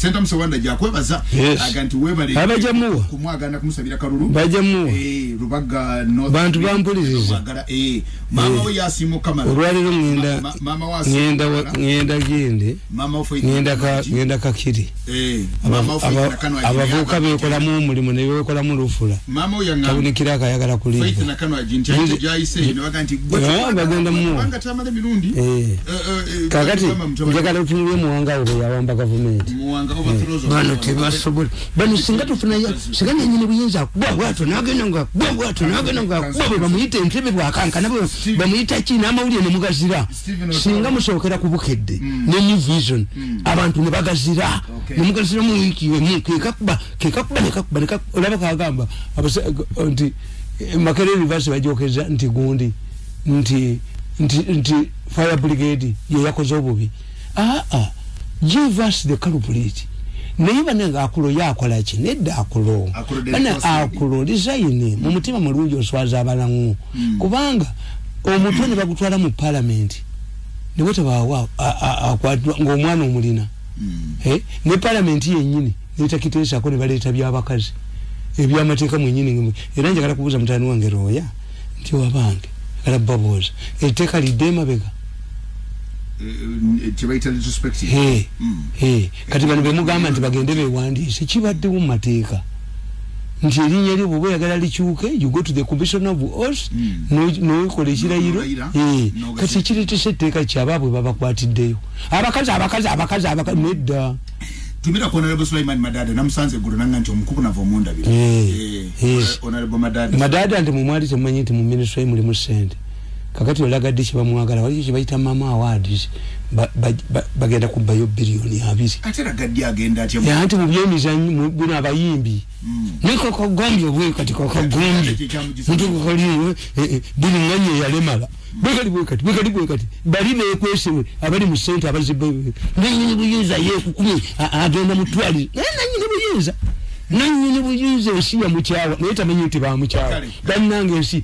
Senta msewanda jakwebaza aganti webale abajamuwa kumwagana kumusabira kalulu bajamuwa rubaga north bantu bampuliriza mama we yasimo kamala olwaliro mama wasi ngenda gende mama ofo ngenda kakiri mama ofo nakano abavuka bekola mu mulimo ne bekola mu lufula mama yanga tabunikira akayagala kuliva faith nakano ajinti ate jaise ne baganti bagenda mu banga Tamale Mirundi kakati njagala tunywe muwanga obo yawamba government bano tebasobola bano singa tufuna singa nyine buyinza bwa watu nagenda nga bamuyita entebe bwakanka nabo bamuyita kina amawulire ne mugazira singa musookera kubukedde ne new vision abantu ne bagazira ne mugazira mu wiki we kekakuba olaba kagamba nti Makerere reverse bajokeza nti gundi nti fire brigade ye yakoze obubi give us the culprit neiba nenga akulo yakola ki nedda akulo bana akulo design mu mutima mulungi oswaza abalangu kubanga omutwe ne bagutwala mu parliament ne wote bawa akwatwa ng'omwana omulina ne parliament yennyini netakitesa ko ne baleta byabakazi ebyamateeka mwennyini era njagala kubuza mutani wange roya nti wabange kala baboza eteka lidema bega chibaita retrospective kati bano bemugamba nti bagende bewandise kibadde mu mateeka nti erinnya lyo bwe yagala likyuke you go to the commission of oath no ikola ekirayiro kati kiretese etteeka kyababwe babakwatiddeyo abakazi nedda tumira kwa Honorable Sulaiman Madada namusanze guru nanga nti omukubu navo munda bino Honorable Madada ndi mumwali temanyi nti mu ministry muli mu sente kakati olagadde kibamwagala wali kibayita mama awards bagenda kubayo billioni 2 atera gaddi agenda ati ya anti mu byemizanyo bino abayimbi niko ko gombye bwe kati ko gombye muntu ko kali bili nganye yalemala bwe kati bali ne kweswe abali mu center abazibe nyinyi buyinza ye kukumi agenda mutwali nyinyi buyinza nanyine buyinza osiya mu kyawa naye tamanyi nti ba mu kyawa bannange ensi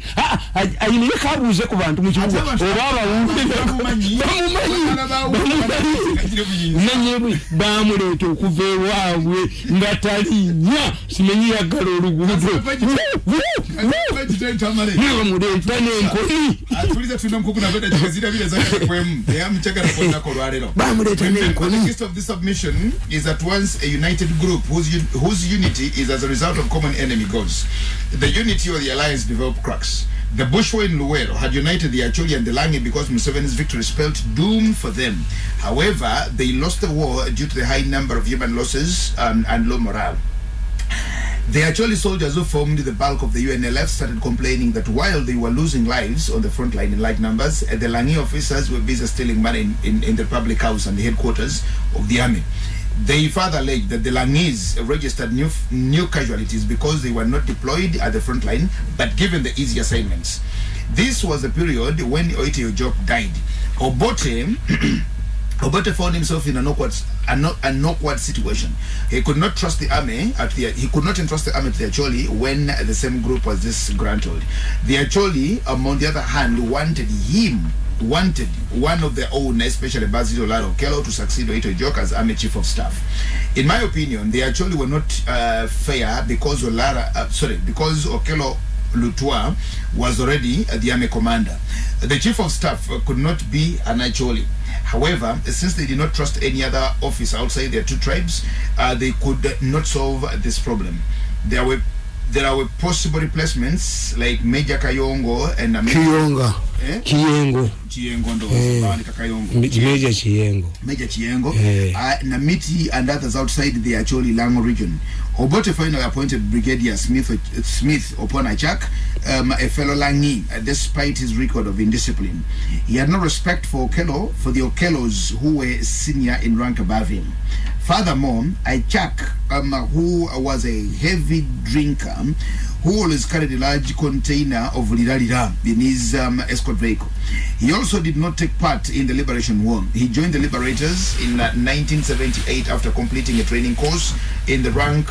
ayine yakabuuze ku bantu mu kibuga obaba bamumanyi nanyebwe bamuleeta okuva ewaabwe nga talinya simenyi yaggala oluguudo bamuleeta n'enkoni bamuleeta n'enkoni. The gist of this submission is that once a united group whose unity is as a result of common enemy goals, the unity or the alliance developed cracks. The Bushwa in Luwero had united the Acholi and the Langi because Museveni's victory spelled doom for them. However, they lost the war due to the high number of human losses and low morale. The Acholi soldiers who formed the bulk of the UNLF started complaining that while they were losing lives on the front line in large numbers, the Langi officers were busy stealing money in the public house and the headquarters of the army. They further alleged that the Langese registered new casualties because they were not deployed at the front line but given the easy assignments. This was the period when Oite Ojok died. Obote found himself in an awkward situation. He could not trust the army he could not entrust the army to the Acholi when the same group was disgruntled. The Acholi, on the other hand, wanted one of their own, especially Basil Olaro Okello, to succeed Oito Ojok as Army Chief of Staff. In my opinion, they actually were not fair because because Okello Lutua was already the Army commander. The Chief of Staff could not be an Acholi. However, since they did not trust any other officer outside their two tribes, they could not solve this problem. There were possible replacements like Major Kayongo and Chiyengo Major Chiyengo, Namiti and others outside the Acholi Lango region. Obote finally appointed Brigadier Smith upon Achak, a fellow Langi, despite his record of indiscipline. He had no respect for the Okellos who were senior in rank above him. Furthermore, Achak, who was a heavy drinker, who always carried a large container of liralira in his escort vehicle. He also did not take part in the Liberation War. He joined the Liberators in 1978 after completing a training course in the rank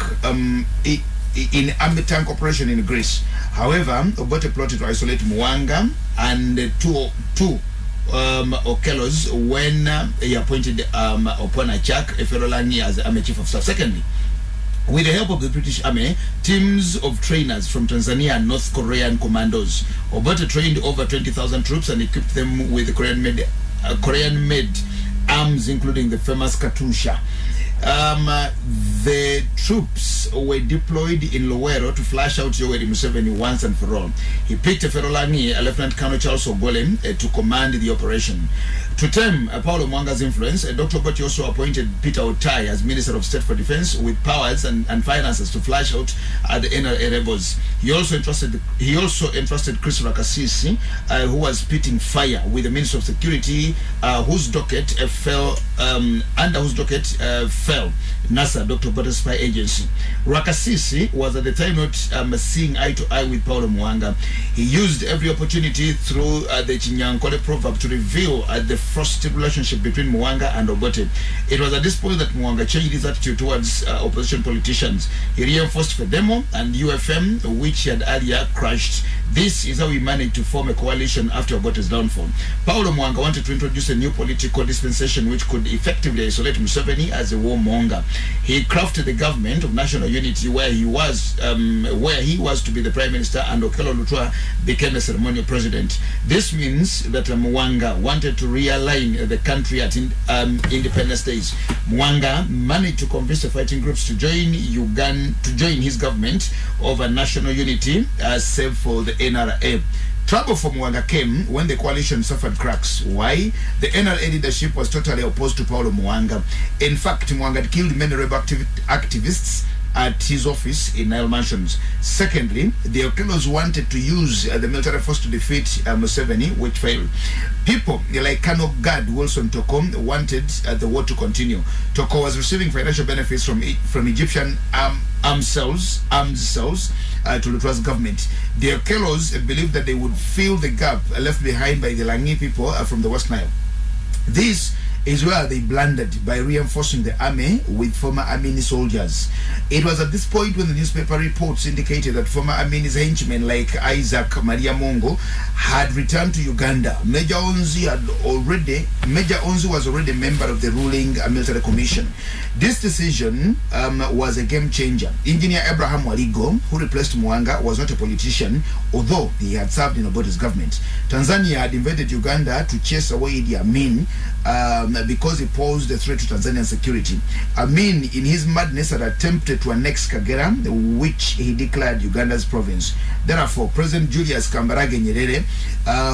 in army tank operation in Greece. However, Obote plotted to isolate Mwanga and two Okello's when he appointed Opona Chak Eferolangi as Army Chief of Staff. Secondly, with the help of the British Army, teams of trainers from Tanzania and North Korean commandos, Obote trained over 20,000 troops and equipped them with Korean-made arms, including the famous Katusha. The troops were deployed in Luwero to flash out Yoweri Museveni once and for all. He picked Ferolani, Lieutenant Colonel Charles Ogolem, to command the operation. To tame Paulo Mwanga's influence, Dr. Obote also appointed Peter Otai as Minister of State for Defense with powers and finances to flash out the NRA rebels. He also entrusted Chris Rakasisi, who was spitting fire with the Minister of Security, whose docket fell NASA, Dr. Obote's spy agency. Rakasisi was at the time not seeing eye to eye with Paulo Mwanga. He used every opportunity through the Chinyankole proverb to reveal the frosty relationship between Mwanga and Obote. It was at this point that Mwanga changed his attitude towards opposition politicians. He reinforced FEDEMO and UFM, which he had earlier crushed. This is how he managed to form a coalition after Obote's downfall. Paulo Mwanga wanted to introduce a new political dispensation which could effectively isolate Museveni as a warmonger. He crafted the government of national unity where he was to be the prime minister and Okello Lutwa became a ceremonial president. This means that Mwanga wanted to realign the country at independence days. Mwanga managed to convince the fighting groups to join his government over national unity, save for the NRA. Trouble for Mwanga came when the coalition suffered cracks. Why? The NRA leadership was totally opposed to Paulo Mwanga. In fact, Mwanga had killed many rebel activists at his office in Nile Mansions. Secondly, the Okellos wanted to use the military force to defeat Museveni, which failed. People like Colonel Gad Wilson Toko wanted the war to continue. Toko was receiving financial benefits from Egyptian armed cells to Lutwa's government. The Okellos believed that they would fill the gap left behind by the Langi people from the West Nile. This is where they blundered by reinforcing the army with former Amini soldiers. It was at this point when the newspaper reports indicated that former Amini's henchmen like Isaac Maria Mongo had returned to Uganda. Major Onzi was already a member of the ruling military commission. This decision was a game changer. Engineer Abraham Waligo, who replaced Mwanga, was not a politician, although he had served in Obote's government. Tanzania had invaded Uganda to chase away Idi Amin because he posed a threat to Tanzanian security. Amin, in his madness, had attempted to annex Kagera, which he declared Uganda's province. Therefore, President Julius Kambarage Nyerere,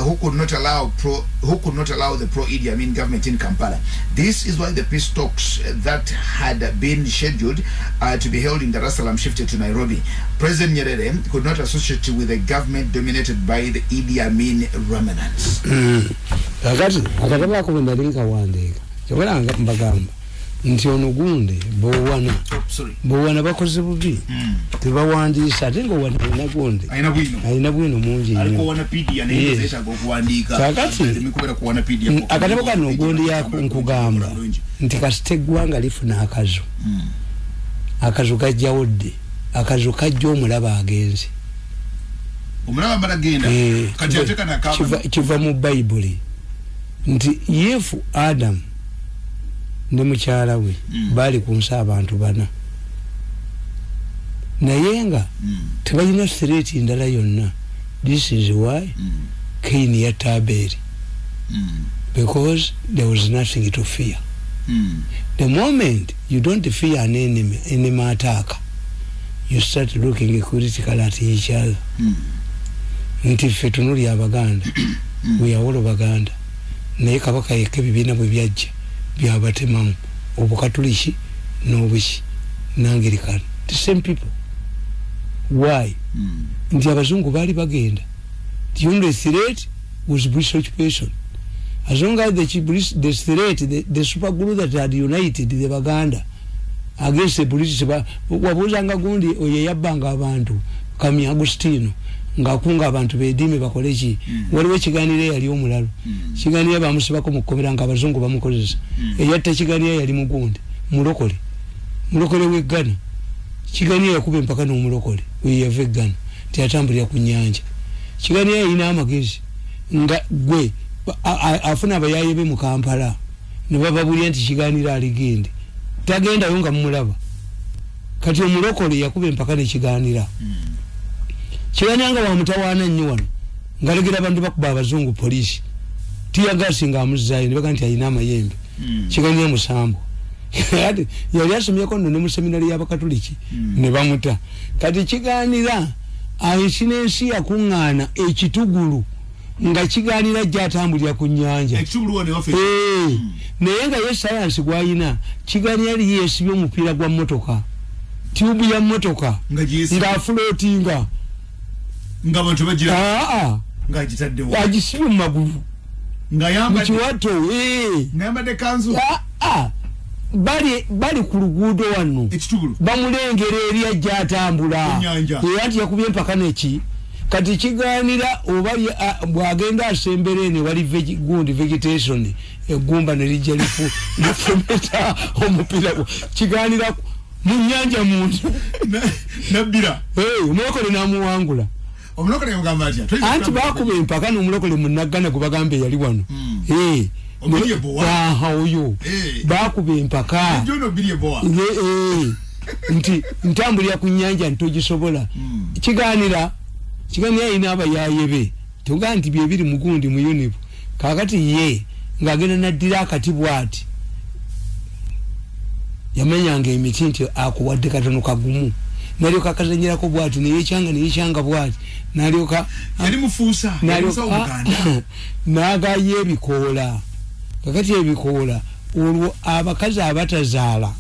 who could not allow the pro-Idi Amin government in Kampala. This is why the peace talks that had been scheduled to be held in Dar es Salaam shifted to Nairobi. President Nyerere could not associate with a government dominated by the Idi Amin remnants. Nti onugunde bowana bakoze bubi tebawandisa ate ngo wana nagunde ayina bwino mungi aliko wana PD anaeza okuwandika mikubera kuwana PD akatabo kano gondi yako nkugamba nti kasitegwanga lifuna akazu kajja wodde akazu kajja omulaba agenzi omulaba baragenda kati ateka na kaba kiva mu Bible nti yefu Adam ne mukyala we bali kunsa abantu bana naye nga tebalina threat ndala yonna. This is why Cain yatta Abel, because there was nothing to fear. The moment you don't fear an enemy attack, you start looking critical at each other. Nti ffe tunuli Abaganda we are all Baganda naye kabaka yeke bibina bwe byajja byabatemamu obukatuliki n'obuki n'Anglican, the same people. Why? Nti abazungu bali bagenda. The only threat was British occupation. As long as the threat, the super group that had united the Baganda against the British, wabuzanga gundi oye yabbanga abantu Kami Agustino ngakunga abantu bedime bakolechi waliwe kiganire yali omulalo kiganire bamusibako mukomeranga abazungu bamukozesa eyatta kiganire yali mugundi mulokole we Ghana kiganire yakube mpaka no mulokole we yave Ghana tiatambulira ku nyanja kiganire ina amagezi nga gwe afuna abayaye be mu Kampala ne bababulya nti kiganira aligende tagenda yonga mulaba kati omulokole yakuba empaka ne kiganira kiganira wa mutawana nnyo wano ngalegira abantu bakuba abazungu polisi tiya gasi nga amuzayo ne bakanti ayina amayembe kiganira musambo yali asomyeko nno ne mu seminari y'abakatoliki ne bamuta kati kiganira ayisinensi yakuŋŋaana ekitugulu nga kiganira gyatambulira ku nnyanja naye nga ye sayansi gwayina kiganira yali yeesibye omupiira gwa mmotoka tubu ya mmotoka nga afulootinga nga bantu bagira nga agitaddewo agisibye mu magulu nga yambadde mukiwato ngayambadde kanzu bali ku luguudo wano bamulengera eri ajja atambula era nti yakubye empaka neki kati kiganira oba bwagenda asembere ne wali gundi vegetation egumba ne lijja lifumeta omupira kiganira mu nnyanja muntu nabbira omulokole n'amuwangula omulokole yamugamba atya anti bakuba empaka n'omulokole munaggana gwe bagambe yali wano oyo bakuba empaka nti ntambulira ku nnyanja ntogisobola kiganira yina abayaye be tuga nti byebiri mugundi mu univu kakati ye ng'agenda naddira akati bwati yamenyanga emiti nti akuwadde katono kagumu nalyoka akazanyirako bwati neyekyanga bwati nalyoka yali mufuusa n'agayo ebikoola kakati ebikoola olwo abakazi abatazaala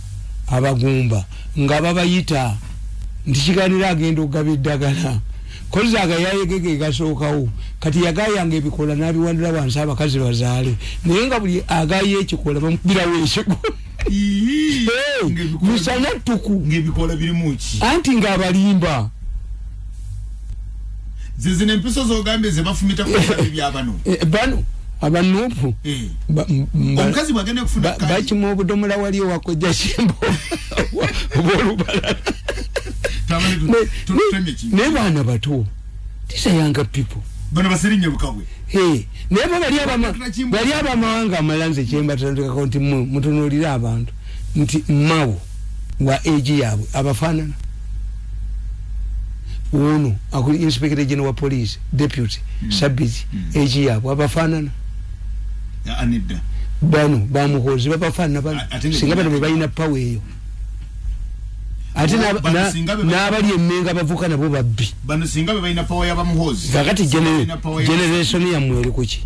abagumba nga babayita nti kiganira agenda okugaba eddagala kozi agayayegege gasookawo kati yagayanga ebikoola n'abiwandira wansi abakazi bazaale naye nga buli agayo ekikoola bamukubirawo ekiko misana ttuku ng'ebikoola birimu ki anti ng'abalimba zezina empiso z'ogambye ze bafumita ku byabano bano abanupu omukazi bwagenda okufuna bakima obudomola wali owakojja kimbo obolubala naye baana bato tisayanga people bano baserinye bukabwe naye bali abamawanga amalanze kyembatandikako nti mutunuulire abantu nti mawo wa egi yaabwe abafaanana ono akuli inspector general wa police deputy sabiti egi yaabwe abafaanana anidda bano bamuhozi babafaanana singa bano bwe balina pawa eyo ate n'abali emmenga bavuka nabo babbi bano singa be balina pawa y'abamuhozi kakati generation yammwe eri kuki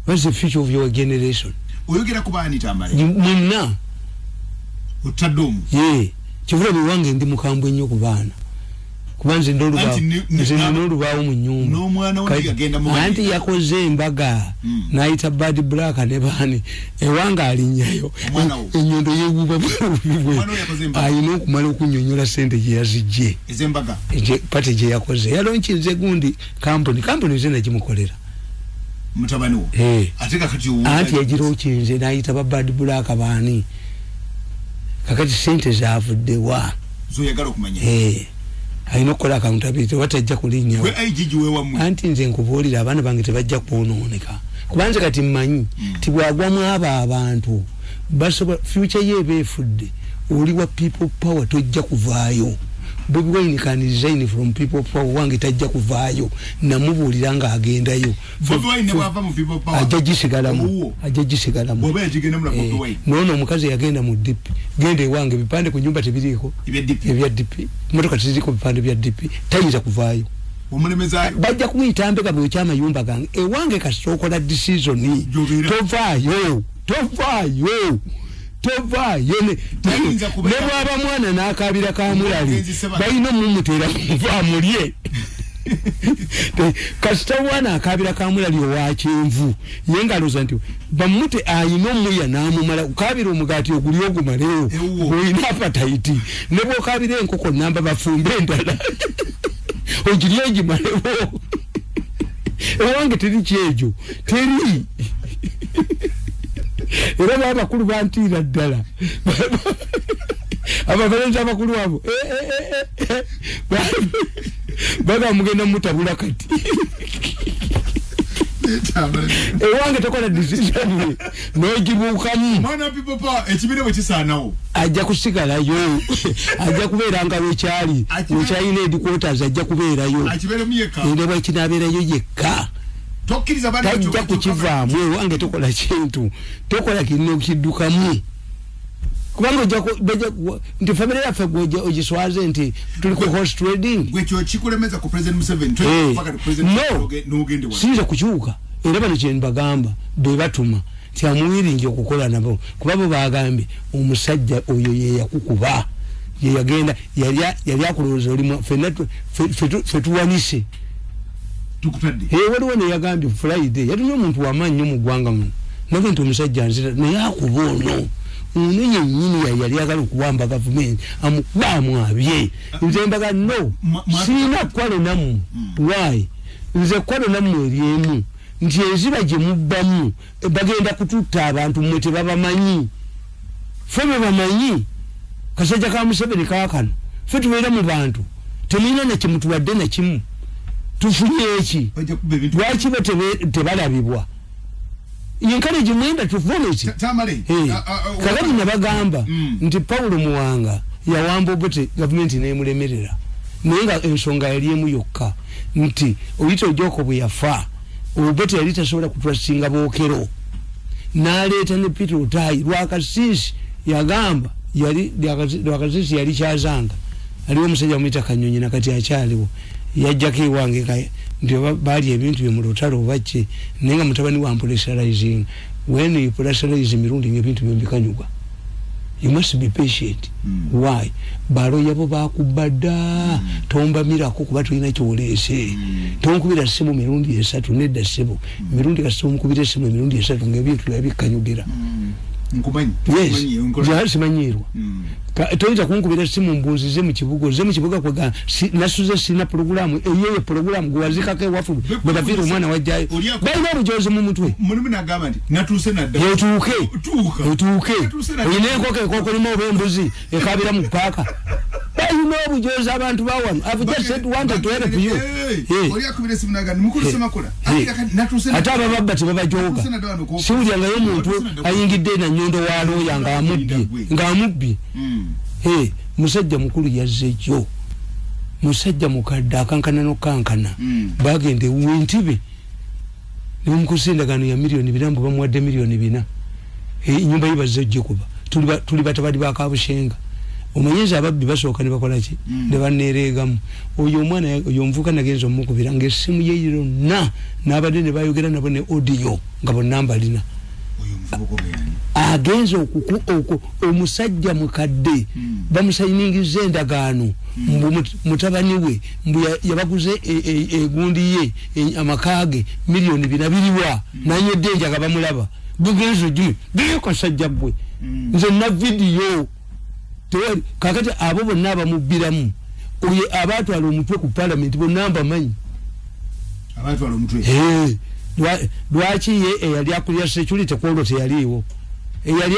what's the future of your generation oyogera ku baani Tamale munna otadde omu kivula bwe wange ndi mukambwe nnyo ku baana kuba nze n'olubaawo mu nyumba anti yakoze embaga n'ayita bad black ne baani ewange alinnyayo ennyondo yeewuuba bwe ayina okumala okunnyonnyola sente gye yazijje pati gye yakoze yalonkinze gundi kampuni ze nagimukolera mutabani wo anti yagira okinze n'ayita ba bad black baani kakati sente zavuddewa zoyagala okumanya ayina okukola accountability batajja kulinnya anti nze nkubuulira abaana bange tebajja kwonooneka kubanze kati mmanyi tibwagwamu abo abantu basobola future ye beefudde oli wa people power tojja kuvaayo Bobi Wine can resign from people power wange tajja kuvaayo namubuulira nga agendayo Bobi Wine wava mu people power ajagisigalamu Bobi yagenda mu Bobi Wine nono omukazi yagenda mu DP gende wange bipande ku nyumba tebiriiko ebya DP motoka teziriko bipande bya DP tayinza kuvaayo omulemeza bajja kumuyita mbega bwe kyamayumba gange ewange kasookola decision tovaayo ne bwaba mwana n'akabira ka mulali balina mumutera kuva mulye kasita mwana akabira ka mulali owa kyenvu ye ngaloza nti bamute ayina omuya n'amumala ukabira omugaati oguli ogumalewo olina apatayiti ne bw'okabira enkoko namba bafumbe endala ogiri ogimalewo ewange teri kyejo teri era babakulu bantiira ddala ababalenzi abakulu abo baga mugenda mutabula kati ewange tokola decision nogibuukamu mwana people power ekibire bwe kisaanawo ajja kusigalayo ajja kubeeranga wekyali wekyalina headquarters ajja kubeerayo ende bwekinabeerayo yekka tajja kukivaamu ewange tokola kintu tokola kirina okiddukamu kubanga nti family yaffe ogiswaze nti tuli ku horse trading gwekyo kikulemeza ku president Museveni sinza kukyuka era bano kye mbagamba be batuma nti amuwiringi okukola nabo kuba bo bagambye omusajja oyo ye yakukuba ye yagenda yali akulowooza olimu ffe tuwanise tukutadde waliwo ne yagambye Friday yatulina omuntu wamaanyi mu ggwanga muno nage nti omusajja nzira naye akuba ono unenye nyini yali agala okuwamba gavumenti amukubaamu abye nze mbaga no sirina kwalo namu why nze kwalo namu eryemu nti enziba gye mubbamu bagenda kututta abantu mmwe tebabamanyi ffe bebamanyi kasajja ka Museveni kaakano ffe tubeera mu bantu temulina na kyemutuwadde na kimu tufunye eki lwaki be tebalabibwa encourage mwenda tufonesi Tamale kakati nabagamba nti Paulo Muwanga yawamba obote government nemulemerera naye nga ensonga yali emu yokka nti oyita ojoko bwe yafa obote yali tasobola kutwasinga bookero n'aleeta ne Peter Otayi Lwakasisi yagamba Lwakasisi yali kyazanga aliwo omusajja omuyita Kanyonyi nakati akyaliwo yajjako ewange kaya nti baali ebintu bye mu lutalo obakye naye nga mutabani wa pressurizing when you pressurize Mirundi ebintu byembikanyuga you must be patient why balo yabo bakubada tomba mirako kuba tulina kyolese tonkubira simu Mirundi esatu nedda simu Mirundi kasimu mukubira simu Mirundi esatu ngebintu byabikanyugira nkumanyi yes simanyirwa toyinza kunkubira simu mbunzize mu kibuga kwega nasuze sina programu eyeye programu gwazikako ewafu bwe bavira omwana wajjayo balina obujozi mu mutwe mulimu nagamba nti natuuse nadda otuuke oyina enkoko ekokolima oba embuzi ekabira mu paaka balina obujozi abantu bawano I've just said wanted to help you ate abababba tebabajooga siwulyangayo omuntu ayingidde na nyondo wa looya ng'amubbye musajja mukulu yazze jjo musajja mukadde akankana n'okankana bagende wentibe ne mukusindagano ya milioni 4 mbu bamuwadde milioni 4 nyumba yibazze jjo kuba tuli batabali bakabushenga omanyeza ababbi basooka ne bakola ki ne baneereegamu oyo omwana oyo mvuka nagenza omukubira ng'essimu ye yonna n'abadde ne bayogera nabo ne audio nga bonna mbalina agenza omusajja mukadde bamusayiningiza endagaano mbu mutabani we mbu yabaguze egundi ye amakage milioni 4 biliwa nanyedde enjaga bamulaba bugenzo gi kasajja bwe nze na video tewali kakati abo bonna abamubbiramu oye abatwala omutwe ku parliament bonna mbamanyi abatwala omutwe lwaki ye eyali akulira security kwolo teyaliiwo eyali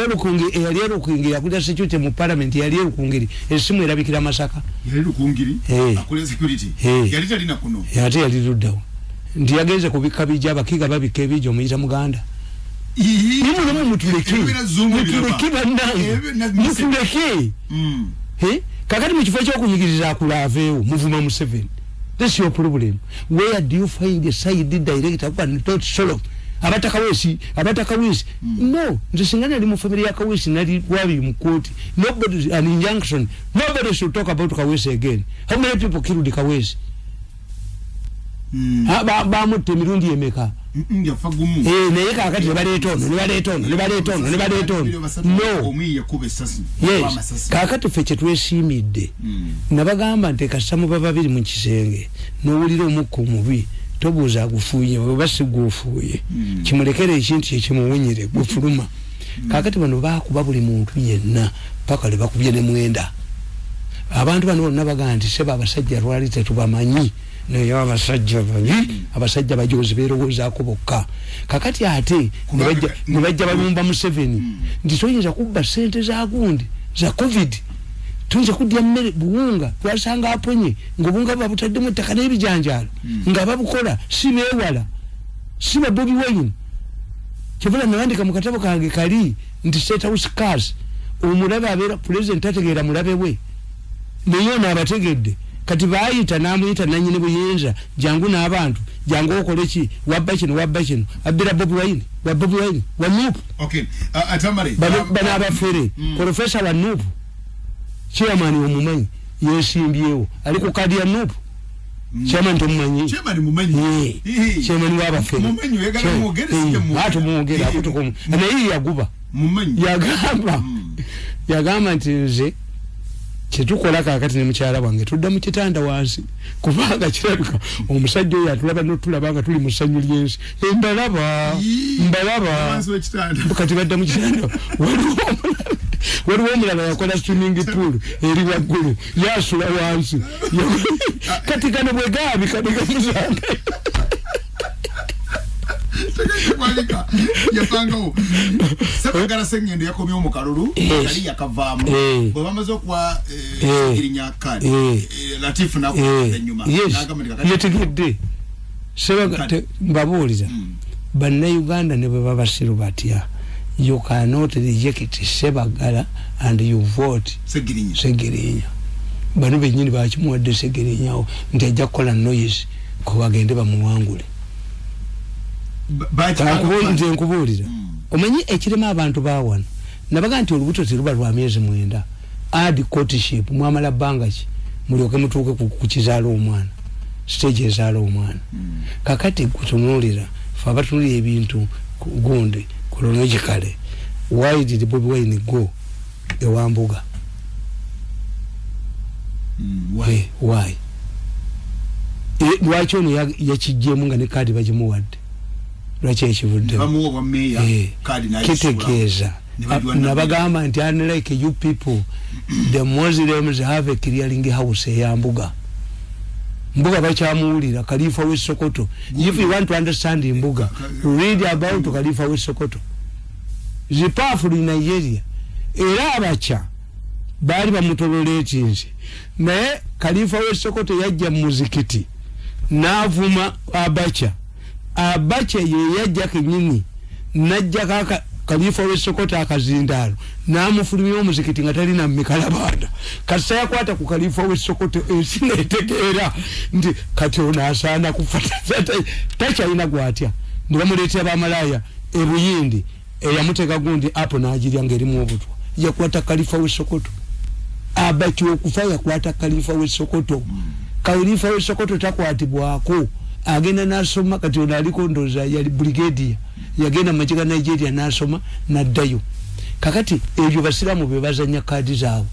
erukungiri akulira security mu parliament yali erukungiri esimu erabikira Masaka yali erukungiri akulira security yali talina kuno ate yali luddawo nti yagenze kubika bijja abakiga babika ebijja omuyita muganda mutuleke kakati mu kifo ekyokunyigiriza akulaaveewo muvuma Museveni. That's your problem. Where do you find the side director and not solo? Abataka wesi. No, nze singana ali mu family ya Kawesi nali wabi mukoti. Nobody an injunction. Nobody should talk about Kawesi again. How many people killed Kawesi? Ba mutte Mirundi emeka. Yafagumu. Naye kakati ne baletono. No. Yes. Kakati feche twesimidde. Nabagamba ntekasamu bababiri mu kisenge. Nowulira omukko mubi. Tobuuza agufuuye oba sigufuuye. Kimulekere ekintu ekimuwunyire gufuluma. Kakati bano bakuba buli muntu yenna paka le bakubye ne mwenda. Abantu bano nabagamba nti seba abasajja lwali tetubamanyi. Naye abasajja babi abasajja bajoozi beerowoozaako bokka kakati ate ne bajja balumba Museveni nti toyinza kubba ssente za gundi za covid tuyinza kuddya mmere buwunga twasanga aponye ng'obunga babutaddemu ettaka n'ebijanjaalo nga babukola si beewala siba Bobi Wine kibula nawandika mu katabo kange kali nti State House cars omulabe abera president ategeera mulabe we neyona abategedde kati baayita namuyita nanyine buyenza jangu n'abantu jangu okoleki wabba kino abira Bobi Wine wa Nupu. Okay, Tamale bana abafere Professor wa Nupu chairman omumanyi yesimbyewo ali ku kadi ya Nupu. Chairman tumumanyi. Chairman mumanyi. Chairman wa abafere. Mumanyi yagala muogere sije mu. Hatu muogere akutuko. Na hii yaguba. Mumanyi. Yagamba nti nze kitukola kakati ne mukyala wange tudda mu kitanda wansi kubanga kirabika omusajja oyo atulaba n'otulabanga tuli mu ssanyu lyensi mbalaba kati badda mu kitanda waliwo omulala yakola swimming pool eri waggulu yasula wansi kati kano bwe gaabi kamusange Kwalika yapangawo sabagala sengendo yakomye mu kalulu kali yakavaamu bwe bamaze kwa irinya kadi Latifu na nyuma yetegedde sebaga mbabuuliza banna Uganda ne bwe babasiru batya you cannot reject Sebagala and you vote Segirinya bano benyini bakimuwadde Segirinya nti ajja kukola noise ko bagende bamuwangule nze nkubuulira omanyi ekirema abantu bawana nabaga nti olubuto teruba lwa myezi 9 add courtship mwamala bbanga ki mulyoke mutuuke ku kizaala omwana stage ezaala omwana kakati kutunuulira fe abatunuulira ebintu gundi chronologically why did Bobi Wine go ewambuga why lwaki ono yakijjemu nga ne kadi bagimuwadde lwaki ekivudde kitegeeza nabagamba nti unlike you people the Muslims have a clearing house eyambuga mbuga bakyamuwulira Khalifa we Sokoto. If you want to understand mbuga read about Khalifa we Sokoto. The powerful in Nigeria era abacha bali bamutololetinze naye Khalifa we Sokoto yajja mu muzikiti n'avuma abacha ye yajja kenyini najja kaka Khalifa we Sokoto akazindalo namufulumya omuzikiti nga talina mikalabanda kasa yakwata ku Khalifa we Sokoto esina etegeera ndi kati ona asaana kufata tachayina gwatya ndibamuleetera bamalaya ebuyindi eyamuteka gundi apo n'agirya ng'erimu obutwa yakwata Khalifa we Sokoto abachi okufa yakwata Khalifa we Sokoto Khalifa we Sokoto takwatibwako agenda nasoma kati ono aliko ndoza yali brigadier yagenda majiga Nigeria nasoma naddayo kakati ebyo basiramu bebazanya kadi zaabwe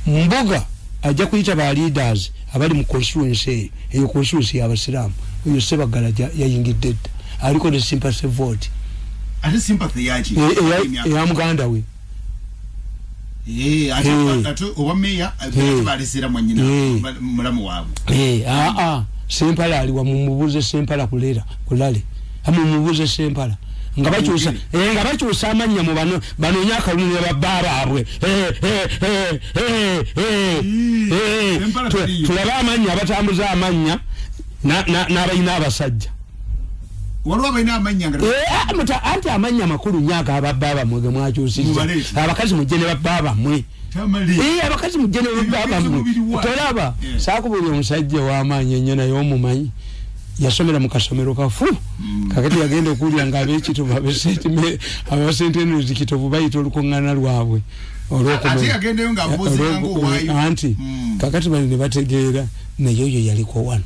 mbuga ajja kuyita ba leaders abali mu constituency eyo constituency y'abasiramu oyo Sebagala yayingidde aliko ne sympathy vote ate sympathy yaki ya muganda we ate obameya balesera mwanyina mulamu waabwe Sempala aliwa mumubuze Sempala kulale mumubuze Sempala nga bakyusa amanya mu bano nyaka lunye bababa abwe tulaba amanya batambuza amanya n'abayina abasajja waliwo abayina amanya nga anti amanya makulu nyaka abababa mwege mwakyusizza abakazi mujje ne bababa mwe abakazi mujene baba tolaba saakubuli omusajja w'amaanyi ennyo naye omumanyi yasomera mu kasomero kafu kakati yagenda okulya nga ab'ekitovu abasentene zikitovu bayita olukuŋŋaana lwabwe anti kakati bali ne bategeera naye oyo yaliko wano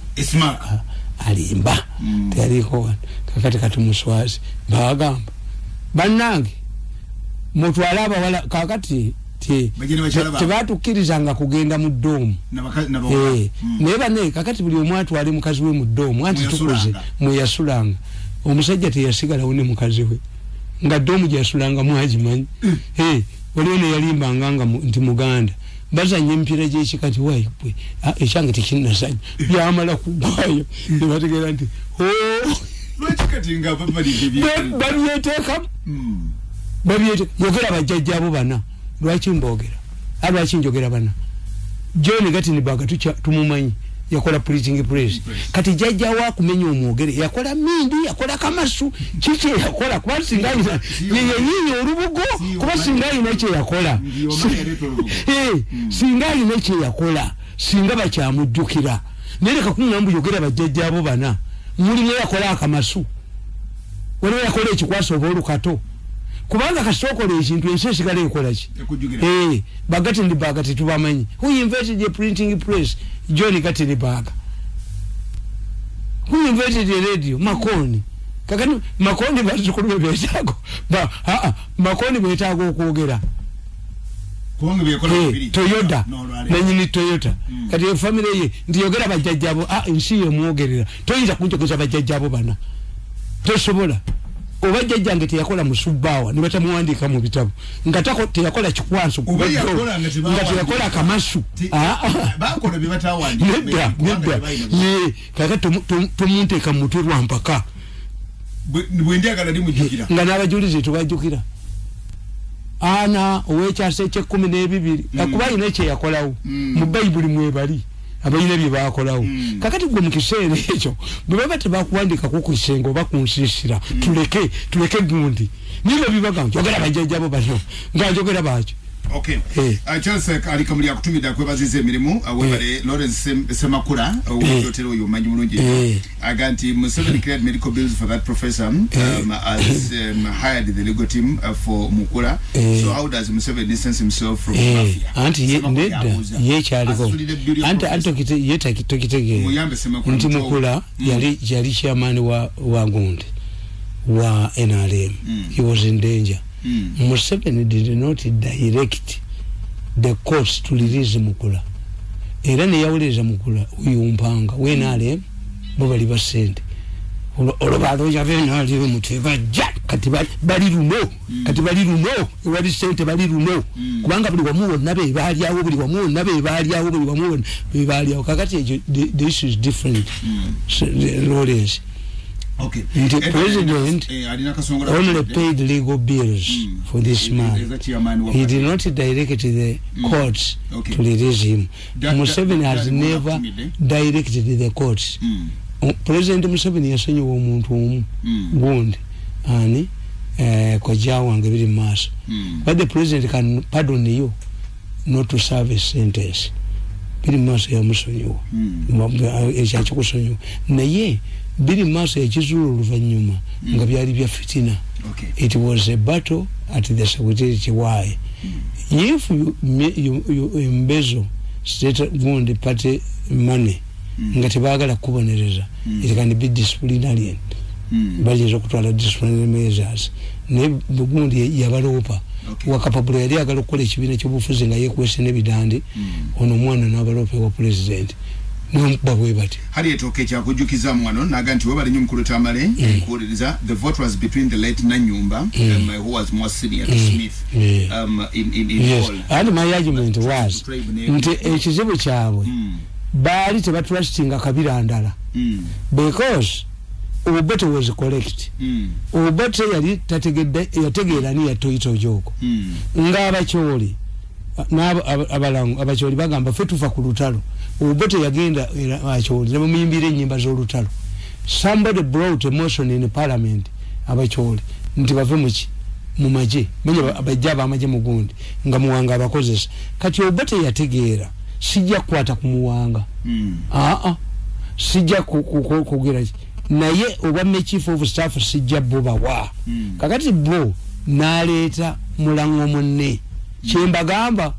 alimba teyaliko wano kakati kati muswazi bagamba bannange mutwale abawala kakati tebatukkirizanga kugenda mu ddoomu naye bane kakati buli omu atwale mukazi we mu ddoomu anti tukuze mweyasulanga omusajja teyasigalawo ne mukazi we nga ddoomu gyasulanga mwagimanyi waliwo neyalimbanga nti muganda bazanya emipiira gyekikati waibwe ekyange tekinnasanya byamala kugwayo nebategeera nti babyeteekamu yogera bajjajja abo bana lwaki mbogera lwaki njogera bana John Gatini baga tumumanyi yakola preaching press kati jajja wa kumenya omwogere yakola mindi yakola kamasu kiche yakola kwa singaina yeye orubugo kuba singaina kye yakola singaina kye yakola singa bakyamujjukira nereka kunambu yogera bajjajja abo bana muri ne yakola akamasu wali yakola ekikwasa obolukato kubanga kasokole ekintu ensesigala ekola ki bagati ndi bagati tubamanyi who invented a printing press John Gatini Baga who invented a radio Makoni kakani Makoni bazukulu betago Makoni betago okwogera kubanga byekola bibiri Toyota nanyini Toyota kati family ye ndiyogera bajjajjabo nsi ye muogerera toyinza kunjokoza bajjajjabo bana tosobola obajjajja ngete yakola musubawa nibata muwandika mu bitabo ngatako teyakola kikwanso ngati yakola kamasu bakola bibatawandika ye kaka tumunte kamuturwa mpaka bwendyagala limujukira ngana abajulize tubajukira ana owekyase kye 12 akuba ine kye yakolawo mu Bible mwebali abayina bye bakolawo kakati gwe mukiseera ekyo bwe tebakuwandika kukusengo bakunsisira tuleke gundi niba bibaga njogera bajjajjabo bano ngajogera bacho okay Chelsea alikamuli akutumida kwebazize emirimu awebale Lawrence Semakula owotero oyo manyi mulungi aganti Museveni cleared medical bills for that professor as hired the legal team for Mukula so how does Museveni distance himself from mafia anti nedda yechaliko anti yetokitege muyambe Semakula nti Mukula yali chairman wa Gundi wa NRM he was in danger Museveni did not direct the courts to release Mukula era ne yawuleza Mukula uyu mpanga wenale bobali basende olobalo yavenali muteva jack kati bali runo wali sente bali runo kubanga buli wamuwo nabe bali awo buli wamuwo nabe bali awo buli wamuwo bali awo kakati this is different Lawrence. Okay. The president only paid legal bills for this man. He did not direct the courts to release him. Museveni has never directed the courts. President Museveni yasonyiwa omuntu omu Gundi ani kojawa ngebiri maso. But the president can pardon you not to serve a sentence. Biri maso ya musonyiwa. Echacho kusonyiwa. Naye biri maso ya chizuru luvanyuma nga byali bya fitina. It was a battle at the secretary why if you embezzle state Gundi party money ngati bagala kubonereza it can be disciplinary bali okutwala disciplinary measures ne Gundi yabalopa wakapabula yali agala okukola ekibiina ky'obufuzi nga yekwese n'ebidande ono mwana n'abalope wa president Bati. Hari etoke cha kujukiza mwano naganti webali nyumukulu Tamale nkuuliriza the vote was between the late Nanyumba who was more senior to Smith in all. And my argument was nti ekizibu kyabwe bali tebatrustinga Kabila ndala because Obote was correct. Obote yali yategeera ni yatoyito joko ngaba kyoli abalangu abacholi bagamba fetufa ku lutalo Obote yagenda acholi namuyimbire nyimba z'olutalo. Somebody brought a motion in the parliament abacholi nti bave muki mu maje menye abajaba amaje mu Gundi nga muwanga abakozesa kati Obote yategeera sijja kwata kumuwanga sijja kugira naye obame chief of staff sijja boba wa kakati bo naleta mulango munne kyembagamba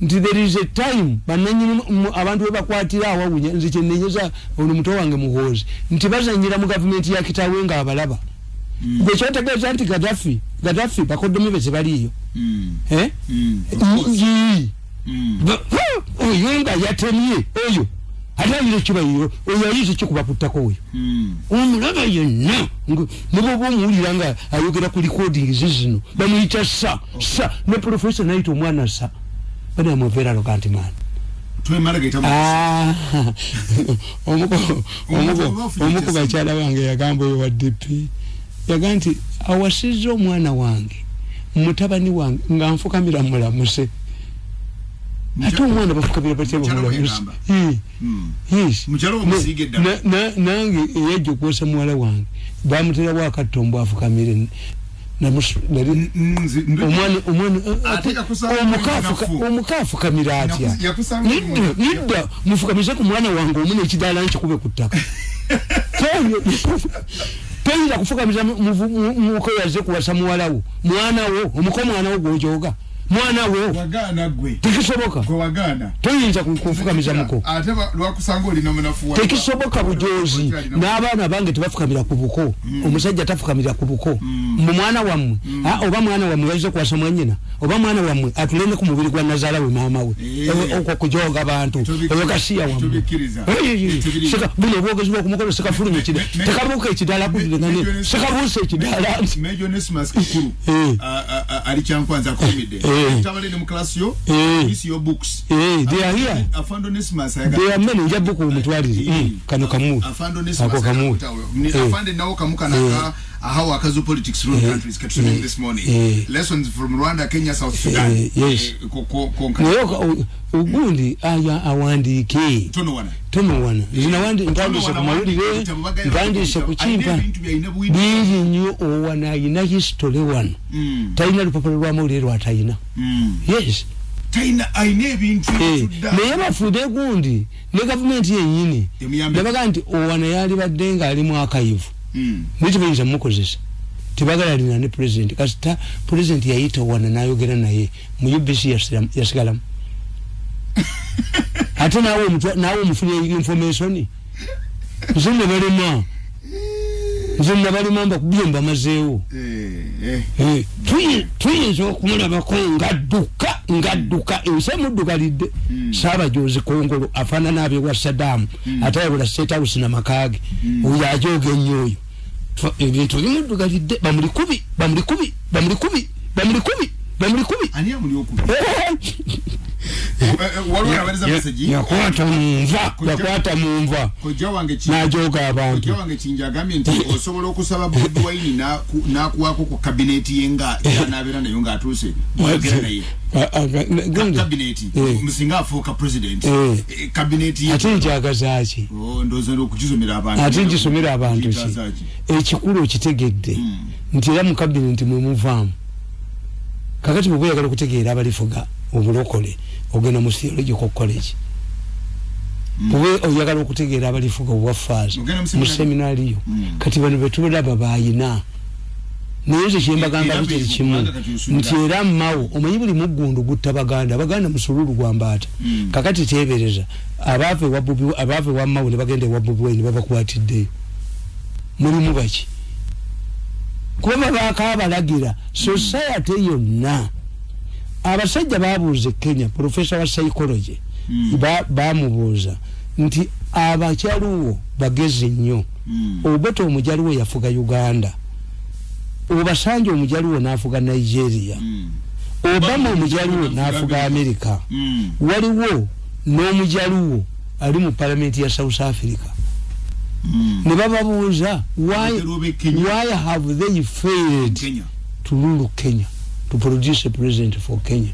nti there is a time bananyini abantu webakwatira awawunya nze kyenenyeza ono muto wange muhozi nti bazanyira mu government ya kitawe nga abalaba gwe kyotegeeza nti Gaddafi bakodomi beze baliyo oyo nga yatemye oyo atayire kibayo oyo ayize kikubaputtako oyo omulaba yenna nibo bomuwulira nga ayogera ku recording zino bamuyita sa ne professor naito omwana sa bana muvera lokanti man omuko bakyala wange yagamba oyo wa DP yaganti awasiza omwana wange mutabani wange nga nfukamira mulamuse ate omwana bafukabira batebo yes mujalo omusige dda nange eyajja okuwasa muwala wange bamutera wakatombo afukamire omukafu kamira atya nidda mufukamize ku mwana wange omuna ekidaala nkikube ku ttaka toyinza kufukamiza mukoyaze kuwasa muwalawo mwanawo omuko mwanawo gwojoga mwanawo wagana gwe tekisoboka gwe wagana toyinza kufukamiza muko ate lwakusanga olina munafuwa tekisoboka bujoozi n'abaana bange tebafukamira ku buko omusajja tafukamira ku buko mu mwana wammwe oba mwana wammwe yaize kuwasa mwanyina oba mwana wammwe atulene ku mubiri gwa nazaala we maama we okwo kujoga bantu eyo gasiya wammwe buno obwogezi bwokumukono sekafulumya ekida tekabuuka ekidala kudirengane sekabuusa ekidala Major Nesmas Kikuru ali kyankwanza akomide Tamale mu class yo isi your books they are here afando Nesmas they are many njabuko mutwalire kano kamu afando Nesmas afande nawo kamukana how akazu politics run countries catching this morning lessons from Rwanda, Kenya, South Sudan yes ugundi aya awandike tono wana zinawandi ntandise kumalulire ntandise kuchimpa bili nyo owana ina history one taina lupapalo lwa mauliro ataina yes taina aine bintu naye bafude gundi ne government yenyini yabaga nti owana yali baddenga ali mu archive nitibinza mukozesa tibagala lina ne president kasita president yayita wana nayogera naye mu UBC yasigalamu ate nawe mufune information nzinde balima mba kubyemba mazeewo tuyinza okumulabako ngadduka ensemuddugalidde SSABAJOOZI kongolo afaanana abewa Saddam ate ayabula State House na makaage oyo ajooga ennyo oyo ebintu bimuddugalidde bamulikubi ani amuli okubi yakwata munva najoga abantu kojja wange kinjagambye nti osobola okusaba Bobi Wine nakuwako ku kabineti yenga yanabera nayo ng'atuuse bwogera naye kabineti musinga afuuka president kabineti ate njagazaaki ndowooza okukisomera abantu ate nkisomera abantu ki ekikulu okitegedde nti era mu kabineti mwe muvaamu kakati bwe oyagala okutegeera abalifuga obulokole ogenda mu theological college bwe oyagala okutegeera abalifuga obwafaaza mu seminariyo kati bano betulaba bayina naye nze kyembagamba bikiri kimu nti era mmawo omanyi buli muggundu gutta baganda musululu gwa mbaata kakati teebereza abaave wa mmawo ne bagenda ewa Bobi Wine babakwatiddeyo mulimu baki kuba bakabalagira society yonna abasajja babuuze Kenya professor wa psychology bamubuuza nti abakyaluwo bagezi nnyo oboto omujaluwo yafuga Uganda obasanja omujaluwo n'afuga Nigeria Obama omujaluwo n'afuga America waliwo n'omujaluwo ali mu parliament ya South Africa Nebababuuza why have they failed to rule Kenya, to produce a president for Kenya?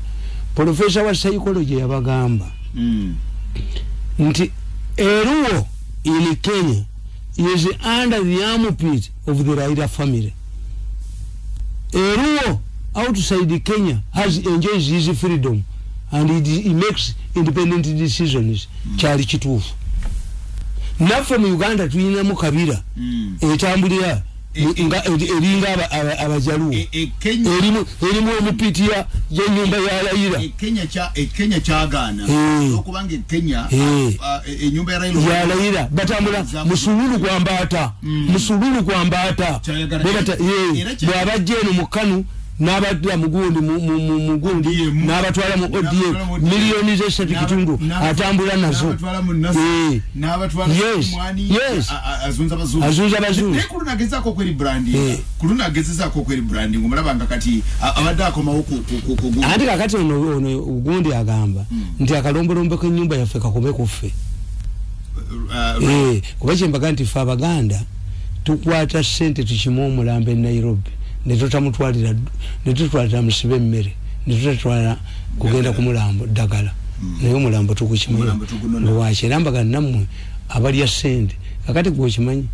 Professor wa psychology yabagamba nti Eruo in Kenya is under the armpit of the Raila family. Eruo outside Kenya enjoys his freedom and he makes independent decisions. Charlie kituufu. Naffe mu Uganda tulina mu kabira etambulira eringa abajaluwo erimu omupitiya y'ennyumba ya Raila Kenya kyagaana okubanga Kenya ennyumba ya Raila batambula musululu gwa mbaata bw'abajja eno mu Kanu n'abadda mugundi n'abatwala mu ODM miliyoni z'esatu kitundu atambula nazo yes azunza bazungu kulunagezako kweri branding omulabanga kati abadde akomawo ku ati kakati ono ugundi agamba nti akalombolombo k'ennyumba yaffe kakome kuffe kuba kyembaga nti ffe Abaganda tukwata ssente tukima omulambo e Nairobi netutwalira musibe emmere netutwala kugenda ku mulambo ddagala naye omulambo tukukimanyi lwakirambagana nammwe abalya ssente kakati gwokimanyi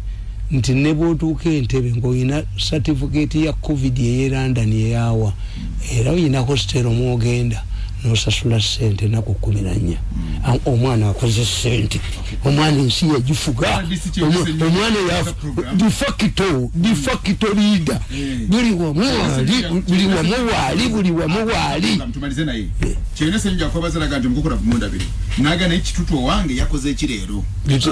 nti ne bw'otuuka Entebbe ng'olina certificate ya covid ey'e London eyawa era olina hostel omwogenda n'osasula ssente naku 14 omwana akoze ssente omwana ensi yagifuga omwana ya de facto leader buli wamu waali tumalize naye kyene senja kwabaza ganje mukukura kumundabiri naga na ekitutu owange yakoze ekirero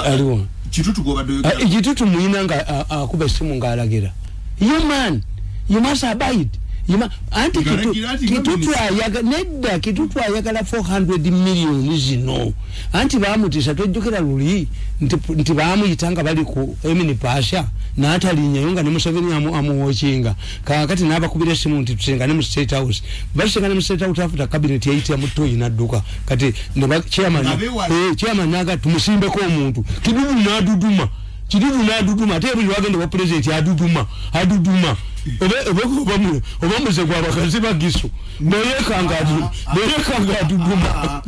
aliwo kitutu gobadde ekitutu muyina nga akuba essimu ng'alagira you must abide anti kitutu ayagala 400 million zino anti bamutisa tojjukira luli nti bamuyitanga bali ku Emini Pasha n'atalinnyayo nga ne Museveni amuwookinga kakati n'abakubira essimu nti tusengane mu State House basengane mu State House afuta cabinet yayitira mu Toyi n'adduka kati ne chairman naga tumusimbeko omuntu kidudu n'aduduma ate buli wagenda wa president aduduma obamuze gwa bakazi bagisu neyekanga aduduma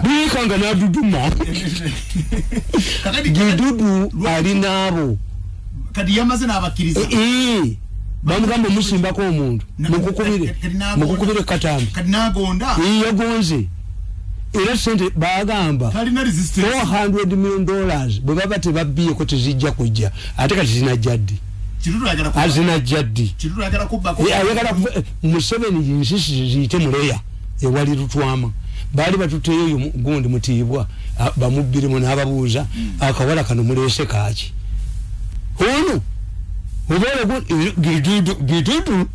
neyekanga n'aduduma gidudu ali n'abo kadi yamaze n'abakiriza bamugamba musimbako omuntu mukukubire katambi kadi nagonda yagonze era sente bagamba $400 million bwe baba tebabbiyeko tezijja kujja ate kati zina jaddi ayagala Museveni yinsisi ziyite muleya ewali Lutwama baali batuteyo oyo gundi Mutiibwa bamubbiremu n'ababuuza akawala kano muleese kaaki ono obaala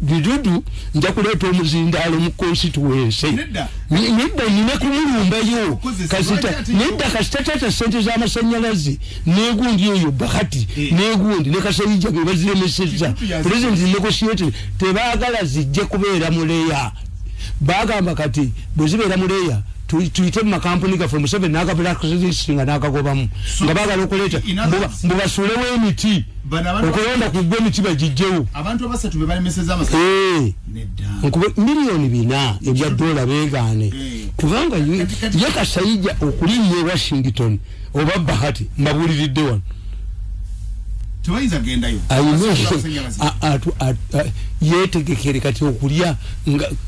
gidudu nja kuleeta omuzindaalo mu constituency nedda nina kumulumbayo kasita tata ssente z'amasannyalaze negundi oyo Bahati negundi ne Kasayija ge baziremesezza president negotiated tebaagala zijje kubeera muleya bagamba kati bwe zibeera muleya tuyite mu makampuni gaffe Museveni n'akapulakisinga n'akagobamu nga baagala okuleeta mbubasuulewo emiti okulonda ku gwe emiti bagijjewo abantu abasatu be balemeseza miliyoni 4 ebya dola beegaane kubanga ye Kasayija okulinnya e Washington oba Bahati mbabuuliridde wano tuwaiza gendayo yetegekere kati okulya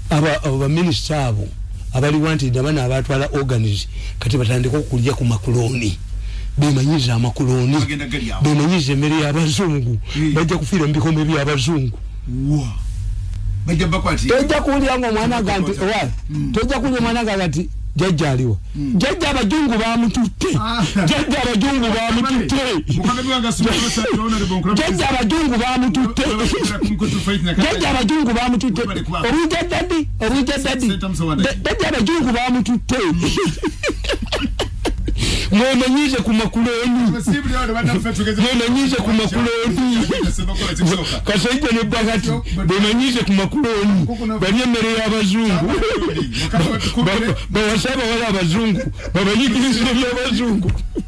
aba minister abo abali wanted abana abatwala organize kati batandika okulya ku makuloni bemanyiza amakuloni bemanyiza emmere y'abazungu bajja kufiira mu bikombe by'abazungu bajja bakwati tojja kulya ngo mwana ganti tojja kulya mwana gati jajja aliwa jajja abajungu bamututte jajja abajungu bamututte jajja abajungu bamututte jajja abajungu bamututte obujaddadi jajja abajungu bamututte mwemanyize ku makuloni Kasayija ne Bahati bemanyize ku makuloni bali emmere y'abazungu bawasaba wala abazungu babayigirize by'abazungu